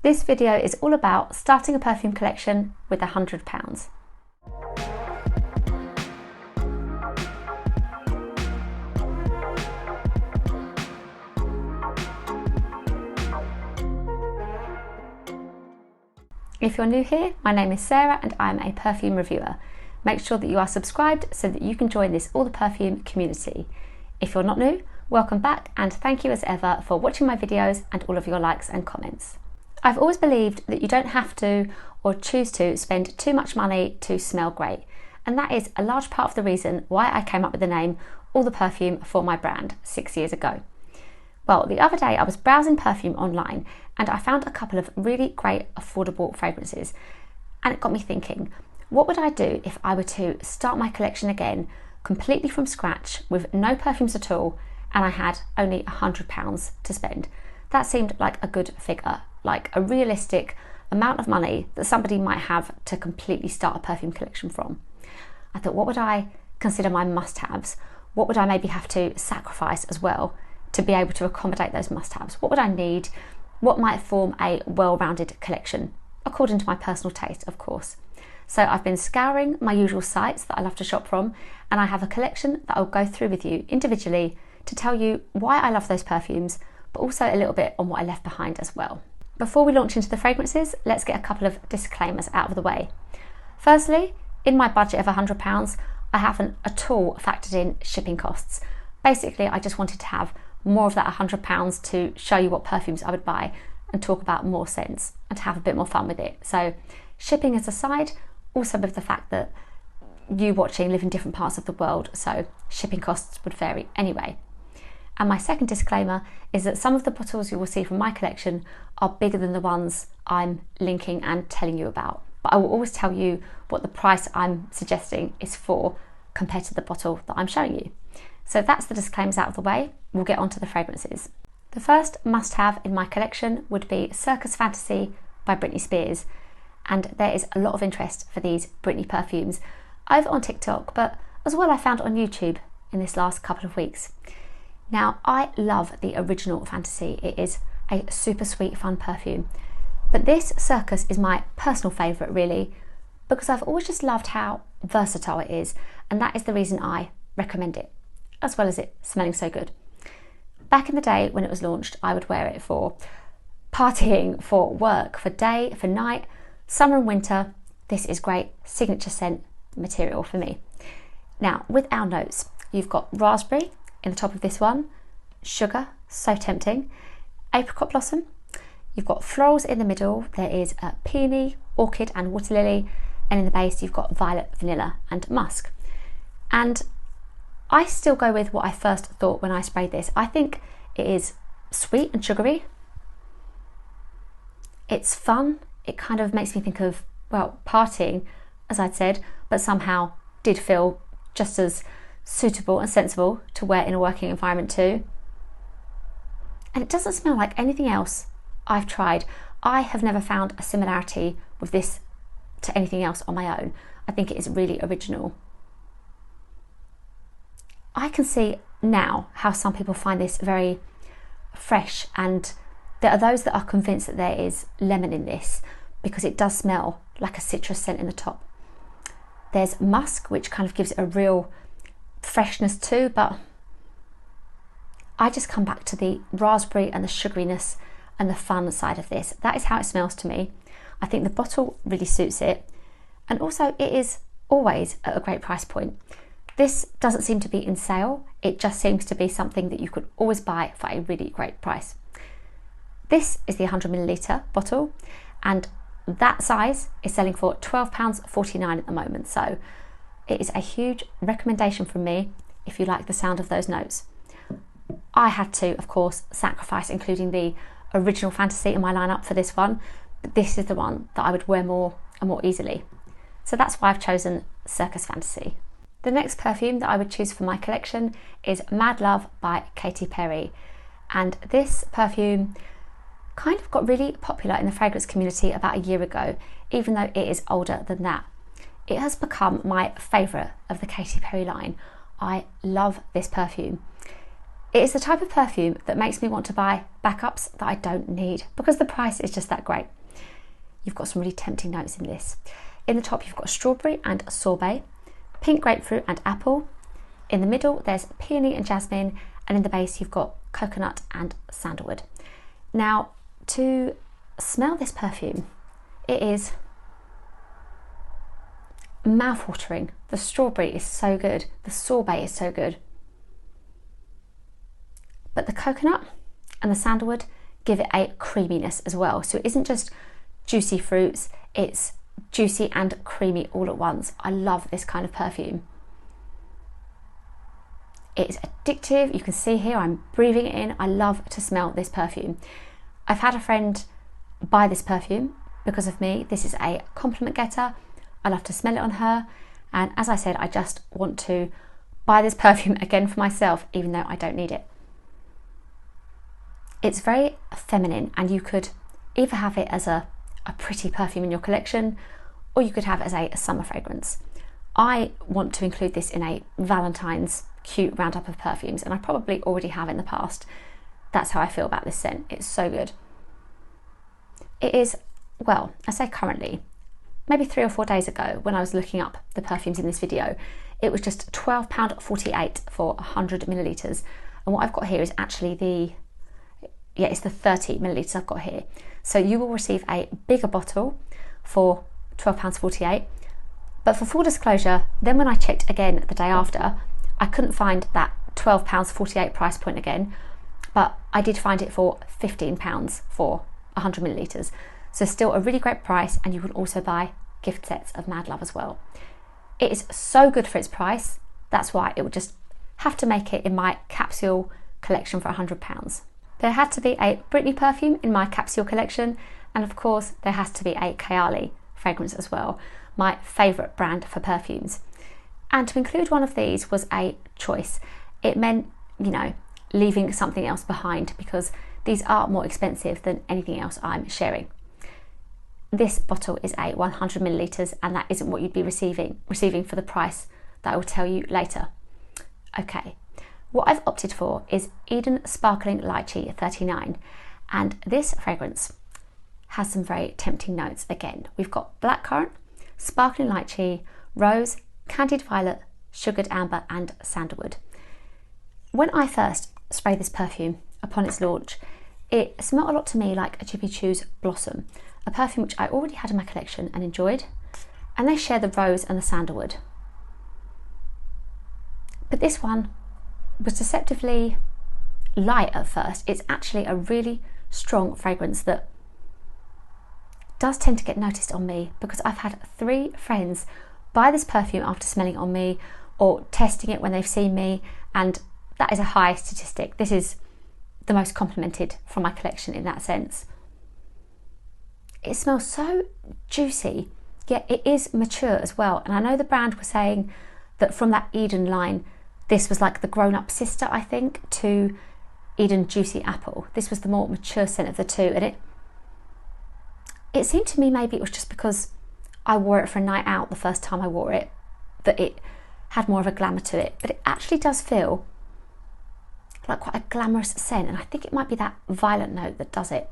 This video is all about starting a perfume collection with £100. If you're new here, my name is Sarah and I'm a perfume reviewer. Make sure that you are subscribed so that you can join this All the Perfume community. If you're not new, welcome back and thank you as ever for watching my videos and all of your likes and comments. I've always believed that you don't have to or choose to spend too much money to smell great, and that is a large part of the reason why I came up with the name All the Perfume for my brand 6 years ago. Well, the other day I was browsing perfume online and I found a couple of really great affordable fragrances, and it got me thinking, what would I do if I were to start my collection again completely from scratch with no perfumes at all and I had only £100 to spend? That seemed like a good figure, like a realistic amount of money that somebody might have to completely start a perfume collection from. I thought, what would I consider my must-haves? What would I maybe have to sacrifice as well to be able to accommodate those must-haves? What would I need? What might form a well-rounded collection, according to my personal taste, of course. So I've been scouring my usual sites that I love to shop from, and I have a collection that I'll go through with you individually to tell you why I love those perfumes, but also a little bit on what I left behind as well. Before we launch into the fragrances, let's get a couple of disclaimers out of the way. Firstly, in my budget of £100, I haven't at all factored in shipping costs. Basically, I just wanted to have more of that £100 to show you what perfumes I would buy and talk about more scents and to have a bit more fun with it. So shipping is aside, also with the fact that you watching live in different parts of the world, so shipping costs would vary anyway. And my second disclaimer is that some of the bottles you will see from my collection are bigger than the ones I'm linking and telling you about. But I will always tell you what the price I'm suggesting is for compared to the bottle that I'm showing you. So that's the disclaimers out of the way. We'll get on to the fragrances. The first must-have in my collection would be Circus Fantasy by Britney Spears. And there is a lot of interest for these Britney perfumes over on TikTok, but as well I found on YouTube in this last couple of weeks. Now, I love the original Fantasy. It is a super sweet, fun perfume. But this Circus is my personal favourite, really, because I've always just loved how versatile it is, and that is the reason I recommend it, as well as it smelling so good. Back in the day when it was launched, I would wear it for partying, for work, for day, for night, summer and winter. This is great signature scent material for me. Now, with our notes, you've got raspberry in the top of this one, sugar, so tempting, apricot blossom, you've got florals in the middle, there is a peony, orchid and water lily, and in the base you've got violet, vanilla and musk. And I still go with what I first thought when I sprayed this. I think it is sweet and sugary, it's fun, it kind of makes me think of, well, partying, as I'd said, but somehow did feel just as suitable and sensible to wear in a working environment too. And it doesn't smell like anything else I've tried. I have never found a similarity with this to anything else on my own. I think it is really original. I can see now how some people find this very fresh, and there are those that are convinced that there is lemon in this because it does smell like a citrus scent in the top. There's musk, which kind of gives it a real freshness too, but I just come back to the raspberry and the sugariness and the fun side of this. That is how it smells to me. I think the bottle really suits it, and also it is always at a great price point. This doesn't seem to be in sale, it just seems to be something that you could always buy for a really great price. This is the 100ml bottle, and that size is selling for £12.49 at the moment, so it is a huge recommendation from me if you like the sound of those notes. I had to, of course, sacrifice including the original Fantasy in my lineup for this one, but this is the one that I would wear more and more easily. So that's why I've chosen Circus Fantasy. The next perfume that I would choose for my collection is Mad Love by Katy Perry. And this perfume kind of got really popular in the fragrance community about a year ago, even though it is older than that. It has become my favourite of the Katy Perry line. I love this perfume. It is the type of perfume that makes me want to buy backups that I don't need because the price is just that great. You've got some really tempting notes in this. In the top, you've got strawberry and sorbet, pink grapefruit and apple. In the middle, there's peony and jasmine, and in the base, you've got coconut and sandalwood. Now, to smell this perfume, it is mouth-watering. The strawberry is so good. The sorbet is so good. But the coconut and the sandalwood give it a creaminess as well. So it isn't just juicy fruits, it's juicy and creamy all at once. I love this kind of perfume. It is addictive. You can see here I'm breathing it in. I love to smell this perfume. I've had a friend buy this perfume because of me. This is a compliment getter. I love to smell it on her. And as I said, I just want to buy this perfume again for myself, even though I don't need it. It's very feminine, and you could either have it as a pretty perfume in your collection, or you could have it as a summer fragrance. I want to include this in a Valentine's cute roundup of perfumes, and I probably already have in the past. That's how I feel about this scent. It's so good. It is, well, I say currently, maybe 3 or 4 days ago when I was looking up the perfumes in this video, it was just £12.48 for 100 millilitres. And what I've got here is actually it's the 30 millilitres I've got here. So you will receive a bigger bottle for £12.48. But for full disclosure, then when I checked again the day after, I couldn't find that £12.48 price point again, but I did find it for £15 for 100 millilitres. So still a really great price, and you can also buy gift sets of Mad Love as well. It is so good for its price. That's why it would just have to make it in my capsule collection for £100. There had to be a Britney perfume in my capsule collection, and of course there has to be a Kayali fragrance as well, my favourite brand for perfumes. And to include one of these was a choice. It meant, leaving something else behind because these are more expensive than anything else I'm sharing. This bottle is a 100 millilitres, and that isn't what you'd be receiving for the price that I will tell you later. Okay. What I've opted for is Eden Sparkling Lychee 39, and this fragrance has some very tempting notes again. We've got blackcurrant, sparkling lychee, rose, candied violet, sugared amber and sandalwood. When I first sprayed this perfume upon its launch, it smelled a lot to me like a Jimmy Choo's Blossom, a perfume which I already had in my collection and enjoyed, and they share the rose and the sandalwood. But this one was deceptively light at first. It's actually a really strong fragrance that does tend to get noticed on me, because I've had 3 friends buy this perfume after smelling it on me or testing it when they've seen me, and that is a high statistic. This is the most complimented from my collection in that sense. It smells so juicy, yet it is mature as well. And I know the brand was saying that from that Eden line, this was like the grown-up sister, I think, to Eden Juicy Apple. This was the more mature scent of the two, and it seemed to me maybe it was just because I wore it for a night out the first time I wore it, that it had more of a glamour to it. But it actually does feel like quite a glamorous scent, and I think it might be that violet note that does it.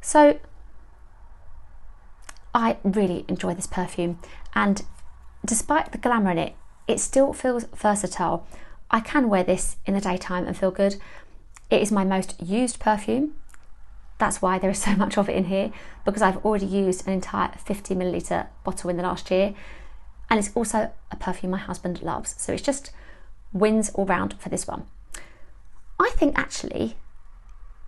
So I really enjoy this perfume, and despite the glamour in it, it still feels versatile. I can wear this in the daytime and feel good. It is my most used perfume. That's why there is so much of it in here, because I've already used an entire 50 millilitre bottle in the last year. And it's also a perfume my husband loves. So it's just wins all round for this one. I think actually,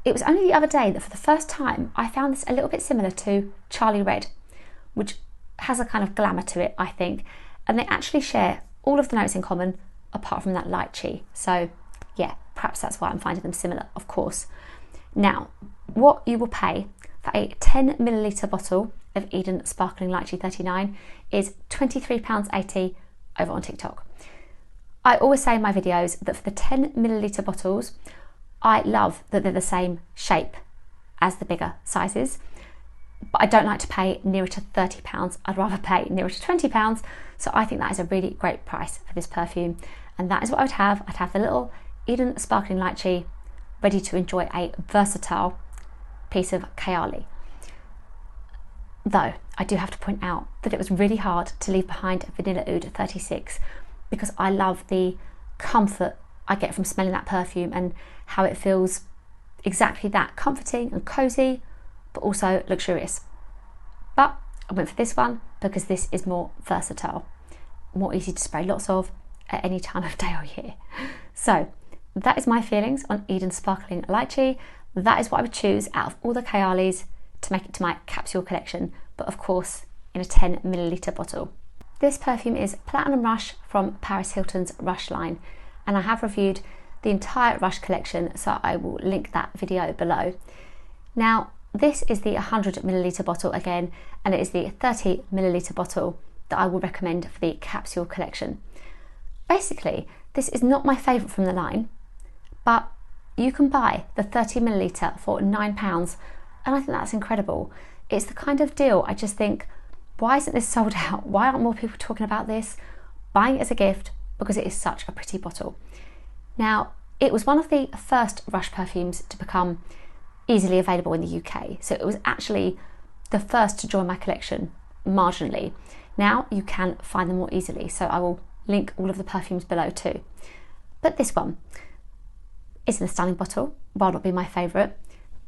it was only the other day that for the first time, I found this a little bit similar to Charlie Red, which has a kind of glamour to it, I think. And they actually share all of the notes in common, apart from that lychee. So yeah, perhaps that's why I'm finding them similar, of course. Now, what you will pay for a 10 millilitre bottle of Eden Sparkling Lychee 39 is £23.80 over on TikTok. I always say in my videos that for the 10 millilitre bottles, I love that they're the same shape as the bigger sizes, but I don't like to pay nearer to £30. I'd rather pay nearer to £20. So I think that is a really great price for this perfume. And that is what I would have. I'd have the little Eden Sparkling Lychee, ready to enjoy a versatile piece of Kayali. Though I do have to point out that it was really hard to leave behind Vanilla Oud 36 because I love the comfort I get from smelling that perfume and how it feels exactly that, comforting and cozy, but also luxurious. But I went for this one because this is more versatile, more easy to spray lots of at any time of day or year. So that is my feelings on Eden Sparkling Lychee. That is what I would choose out of all the Kayalis to make it to my capsule collection, but of course in a 10ml bottle. This perfume is Platinum Rush from Paris Hilton's Rush line, and I have reviewed the entire Rush collection, so I will link that video below. Now, this is the 100ml bottle again, and it is the 30ml bottle that I will recommend for the capsule collection. Basically, this is not my favourite from the line, but you can buy the 30ml for £9, and I think that's incredible. It's the kind of deal I just think, why isn't this sold out? Why aren't more people talking about this? Buying it as a gift because it is such a pretty bottle. Now, it was one of the first Rush perfumes to become easily available in the UK, so it was actually the first to join my collection marginally. Now you can find them more easily, so I will link all of the perfumes below too. But this one is in a stunning bottle, while not being my favourite.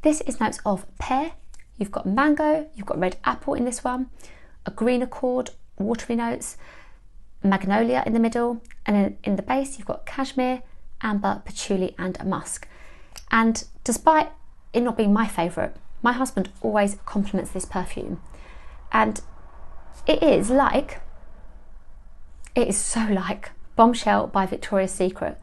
This is notes of pear, you've got mango, you've got red apple in this one, a green accord, watery notes, magnolia in the middle, and in the base you've got cashmere, amber, patchouli and musk. And despite it not being my favourite, my husband always compliments this perfume, and it is so like Bombshell by Victoria's Secret.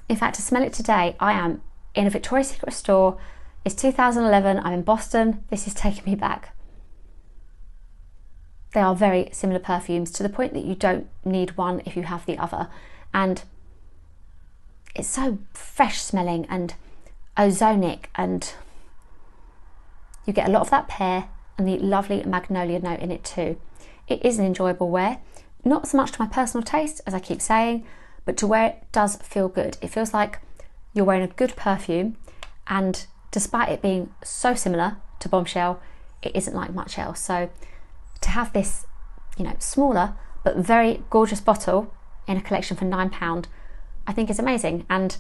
In fact, to smell it today, I am in a Victoria's Secret store. It's 2011, I'm in Boston. This is taking me back. They are very similar perfumes to the point that you don't need one if you have the other. And it's so fresh smelling and ozonic, and you get a lot of that pear and the lovely magnolia note in it too. It is an enjoyable wear, not so much to my personal taste, as I keep saying, but to where it does feel good. It feels like you're wearing a good perfume, and despite it being so similar to Bombshell, it isn't like much else. So to have this, smaller but very gorgeous bottle in a collection for £9, I think is amazing. And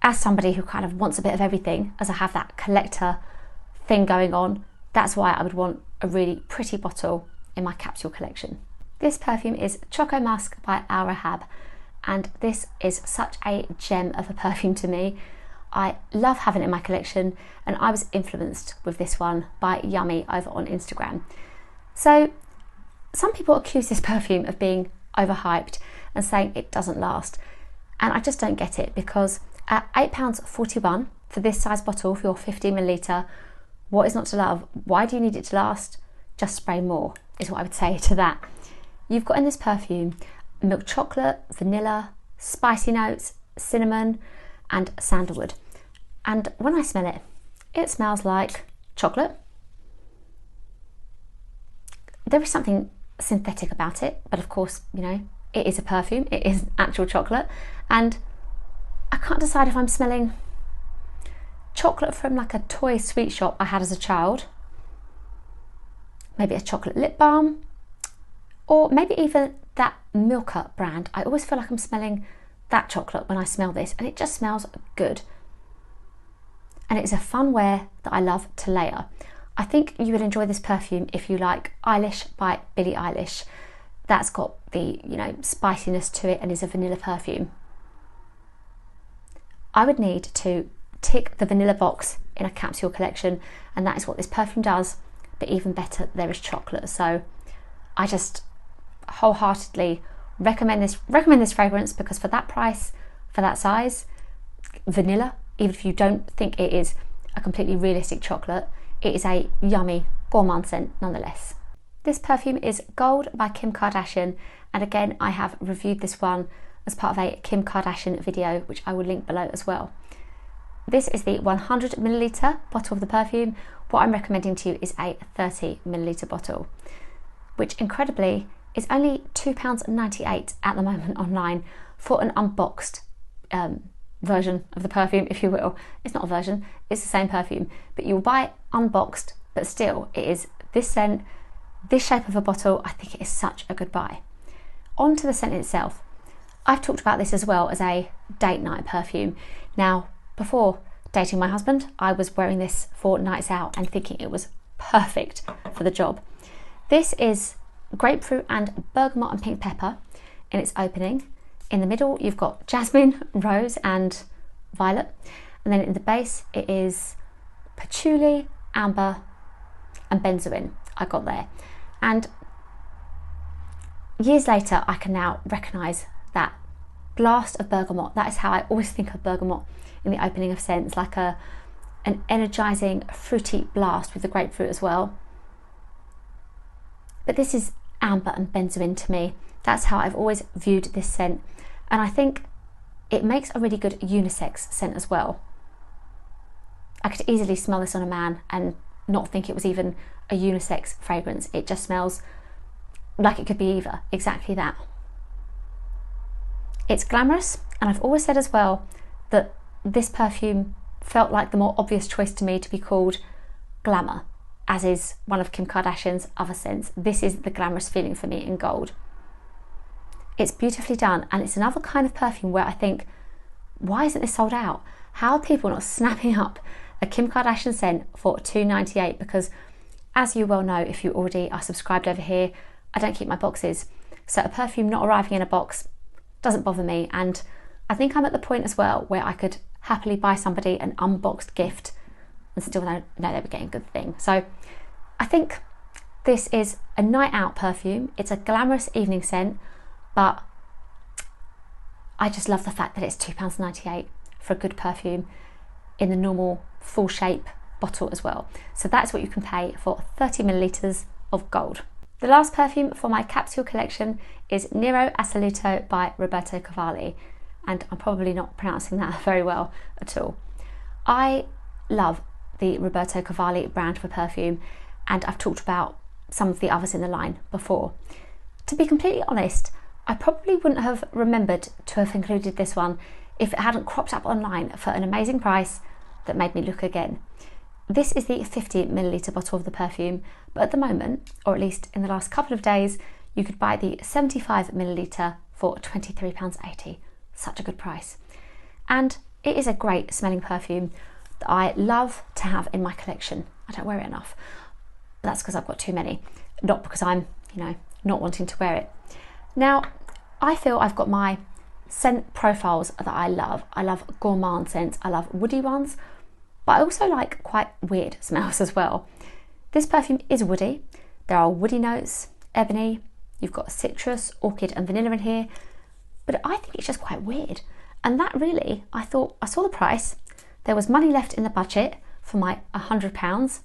as somebody who kind of wants a bit of everything, as I have that collector thing going on, that's why I would want a really pretty bottle in my capsule collection. This perfume is Choco Mask by Rehab, and this is such a gem of a perfume to me. I love having it in my collection, and I was influenced with this one by Yummy over on Instagram. So some people accuse this perfume of being overhyped and saying it doesn't last, and I just don't get it, because at £8.41 for this size bottle for your 50ml, what is not to love? Why do you need it to last? Just spray more, is what I would say to that. You've got in this perfume milk chocolate, vanilla, spicy notes, cinnamon and sandalwood. And when I smell it, it smells like chocolate. There is something synthetic about it, but of course, it is a perfume, it is actual chocolate. And I can't decide if I'm smelling chocolate from like a toy sweet shop I had as a child, maybe a chocolate lip balm, or maybe even that Milka brand. I always feel like I'm smelling that chocolate when I smell this, and it just smells good. And it's a fun wear that I love to layer. I think you would enjoy this perfume if you like Eilish by Billie Eilish. That's got the, spiciness to it and is a vanilla perfume. I would need to tick the vanilla box in a capsule collection, and that is what this perfume does, but even better, there is chocolate. So I just wholeheartedly recommend this fragrance, because for that price, for that size, vanilla, even if you don't think it is a completely realistic chocolate, it is a yummy gourmand scent nonetheless. This perfume is Gold by Kim Kardashian, and again I have reviewed this one as part of a Kim Kardashian video, which I will link below as well. This is the 100ml bottle of the perfume. What I'm recommending to you is a 30ml bottle, which incredibly is only £2.98 at the moment online for an unboxed version of the perfume, if you will. It's not a version, it's the same perfume, but you'll buy it unboxed, but still it is this scent, this shape of a bottle. I think it is such a good buy. On to the scent itself. I've talked about this as well as a date night perfume. Now, before dating my husband, I was wearing this for nights out and thinking it was perfect for the job. This is grapefruit and bergamot and pink pepper in its opening. In the middle, you've got jasmine, rose and violet. And then in the base, it is patchouli, amber and benzoin I got there. And years later, I can now recognise that blast of bergamot. That is how I always think of bergamot in the opening of scents, like an energising, fruity blast with the grapefruit as well. But this is amber and benzoin to me. That's how I've always viewed this scent. And I think it makes a really good unisex scent as well. I could easily smell this on a man and not think it was even a unisex fragrance. It just smells like it could be either, exactly that. It's glamorous, and I've always said as well that this perfume felt like the more obvious choice to me to be called glamour, as is one of Kim Kardashian's other scents. This is the glamorous feeling for me in Gold. It's beautifully done, and it's another kind of perfume where I think, why isn't this sold out? How are people not snapping up a Kim Kardashian scent for $2.98? Because as you well know, if you already are subscribed over here, I don't keep my boxes. So a perfume not arriving in a box doesn't bother me, and I think I'm at the point as well where I could happily buy somebody an unboxed gift and still know they were getting a good thing. So I think this is a night out perfume. It's a glamorous evening scent, but I just love the fact that it's £2.98 for a good perfume in the normal full shape bottle as well. So that's what you can pay for 30 millilitres of Gold. The last perfume for my capsule collection is Nero Assoluto by Roberto Cavalli, and I'm probably not pronouncing that very well at all. I love the Roberto Cavalli brand for perfume, and I've talked about some of the others in the line before. To be completely honest, I probably wouldn't have remembered to have included this one if it hadn't cropped up online for an amazing price that made me look again. This is the 50 milliliter bottle of the perfume, but at the moment, or at least in the last couple of days, you could buy the 75 milliliter for £23.80. Such a good price. And it is a great smelling perfume that I love to have in my collection. I don't wear it enough, but that's because I've got too many, not because I'm, not wanting to wear it. Now, I feel I've got my scent profiles that I love. I love gourmand scents, I love woody ones, but I also like quite weird smells as well. This perfume is woody. There are woody notes, ebony, you've got citrus, orchid and vanilla in here, but I think it's just quite weird. And that really, I thought, I saw the price, there was money left in the budget for my £100,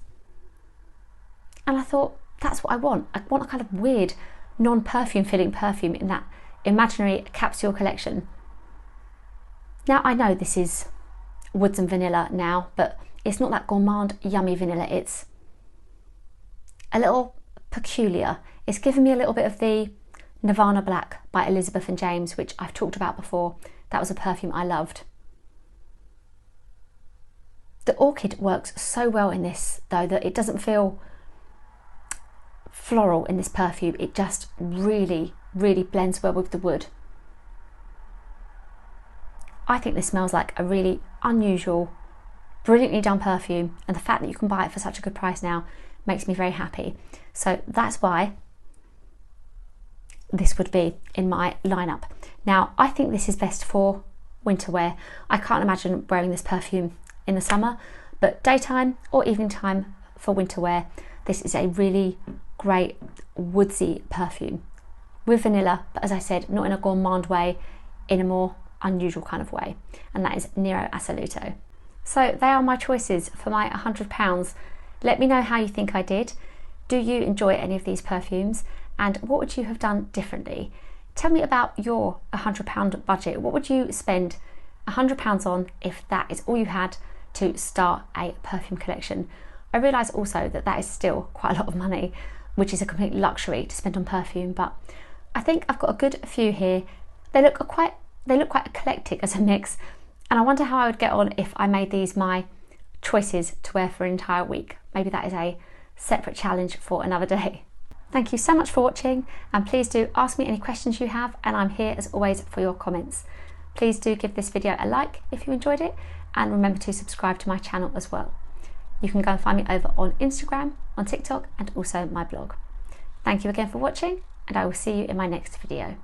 and I thought, that's what I want. I want a kind of weird, non-perfume feeling perfume in that imaginary capsule collection. Now I know this is woods and vanilla now, but it's not that gourmand, yummy vanilla. It's a little peculiar. It's given me a little bit of the Nirvana Black by Elizabeth and James, which I've talked about before. That was a perfume I loved. The orchid works so well in this though that it doesn't feel floral in this perfume. It just really, really blends well with the wood. I think this smells like a really unusual, brilliantly done perfume, and the fact that you can buy it for such a good price now makes me very happy. So that's why this would be in my lineup. Now, I think this is best for winter wear. I can't imagine wearing this perfume in the summer, but daytime or evening time for winter wear, this is a really great woodsy perfume with vanilla, but as I said, not in a gourmand way, in a more unusual kind of way, and that is Nero Assoluto. So they are my choices for my £100. Let me know how you think I did. Do you enjoy any of these perfumes, and what would you have done differently? Tell me about your £100 budget. What would you spend £100 on if that is all you had to start a perfume collection? I realise also that that is still quite a lot of money, which is a complete luxury to spend on perfume, but I think I've got a good few here. They look quite they look quite eclectic as a mix, and I wonder how I would get on if I made these my choices to wear for an entire week. Maybe that is a separate challenge for another day. Thank you so much for watching, and please do ask me any questions you have, and I'm here as always for your comments. Please do give this video a like if you enjoyed it, and remember to subscribe to my channel as well. You can go and find me over on Instagram, on TikTok, and also my blog. Thank you again for watching, and I will see you in my next video.